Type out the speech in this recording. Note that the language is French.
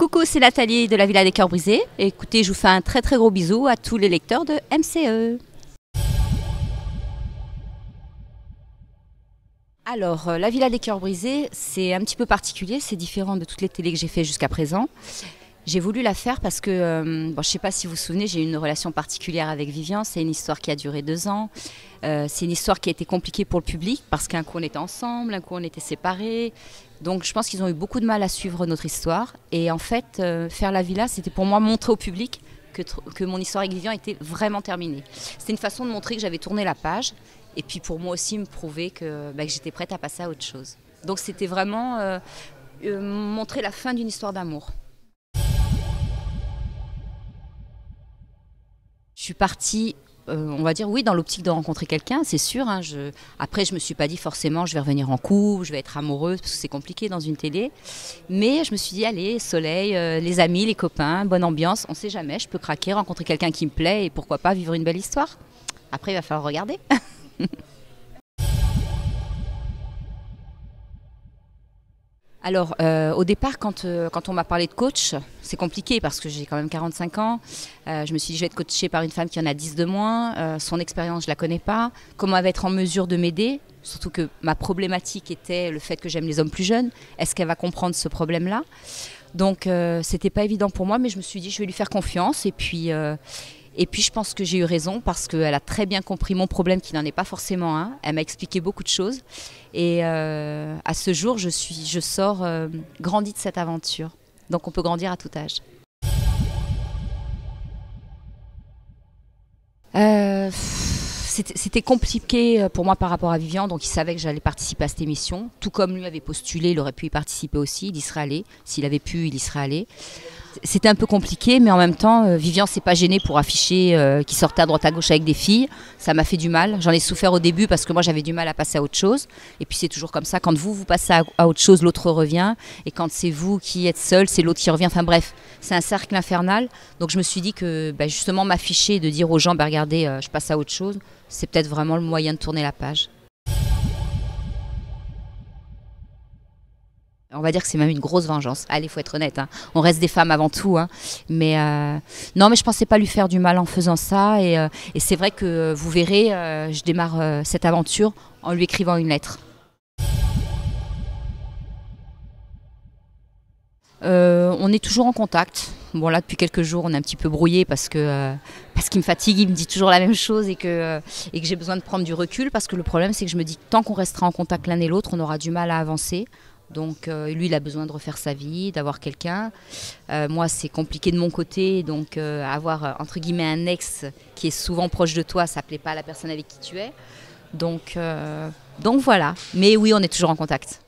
Coucou, c'est Nathalie de la Villa des Cœurs Brisés. Écoutez, je vous fais un très gros bisou à tous les lecteurs de MCE. Alors, la Villa des Cœurs Brisés, c'est un petit peu particulier, c'est différent de toutes les télés que j'ai fait jusqu'à présent. J'ai voulu la faire parce que, je ne sais pas si vous vous souvenez, j'ai eu une relation particulière avec Vivian. C'est une histoire qui a duré 2 ans. C'est une histoire qui a été compliquée pour le public parce qu'un coup on était ensemble, un coup on était séparés. Donc je pense qu'ils ont eu beaucoup de mal à suivre notre histoire. Et en fait, faire la villa, c'était pour moi montrer au public que mon histoire avec Vivian était vraiment terminée. C'était une façon de montrer que j'avais tourné la page. Et puis pour moi aussi me prouver que j'étais prête à passer à autre chose. Donc c'était vraiment montrer la fin d'une histoire d'amour. Je suis partie, on va dire, oui, dans l'optique de rencontrer quelqu'un, c'est sûr. Après, je ne me suis pas dit forcément, je vais revenir en couple, je vais être amoureuse, parce que c'est compliqué dans une télé. Mais je me suis dit, allez, soleil, les amis, les copains, bonne ambiance, on ne sait jamais, je peux craquer, rencontrer quelqu'un qui me plaît et pourquoi pas vivre une belle histoire. Après, il va falloir regarder. Alors, au départ, quand on m'a parlé de coach, c'est compliqué parce que j'ai quand même 45 ans. Je me suis dit, je vais être coachée par une femme qui en a 10 de moins. Son expérience, je ne la connais pas. Comment elle va être en mesure de m'aider? Surtout que ma problématique était le fait que j'aime les hommes plus jeunes. Est-ce qu'elle va comprendre ce problème-là? Donc, c'était pas évident pour moi, mais je me suis dit, je vais lui faire confiance. Et puis je pense que j'ai eu raison parce qu'elle a très bien compris mon problème qui n'en est pas forcément un. Elle m'a expliqué beaucoup de choses et à ce jour je sors grandie de cette aventure. Donc on peut grandir à tout âge. C'était compliqué pour moi par rapport à Vivian, donc il savait que j'allais participer à cette émission. Tout comme lui avait postulé, il aurait pu y participer aussi, il y serait allé. S'il avait pu, il y serait allé. C'était un peu compliqué, mais en même temps, Vivian s'est pas gênée pour afficher qu'il sortait à droite à gauche avec des filles. Ça m'a fait du mal. J'en ai souffert au début parce que moi j'avais du mal à passer à autre chose. Et puis c'est toujours comme ça. Quand vous passez à autre chose, l'autre revient. Et quand c'est vous qui êtes seul, c'est l'autre qui revient. Enfin bref, c'est un cercle infernal. Donc je me suis dit que justement m'afficher, de dire aux gens, regardez, je passe à autre chose, c'est peut-être vraiment le moyen de tourner la page. On va dire que c'est même une grosse vengeance. Allez, il faut être honnête, hein. On reste des femmes avant tout. Hein. Mais non, mais je ne pensais pas lui faire du mal en faisant ça. Et c'est vrai que vous verrez, je démarre cette aventure en lui écrivant une lettre. On est toujours en contact. Bon là, depuis quelques jours, on est un petit peu brouillé parce qu'il me fatigue, il me dit toujours la même chose et que j'ai besoin de prendre du recul parce que le problème, c'est que je me dis que tant qu'on restera en contact l'un et l'autre, on aura du mal à avancer. Donc lui, il a besoin de refaire sa vie, d'avoir quelqu'un. Moi, c'est compliqué de mon côté, donc avoir entre guillemets un ex qui est souvent proche de toi, ça ne plaît pas à la personne avec qui tu es. Donc voilà. Mais oui, on est toujours en contact.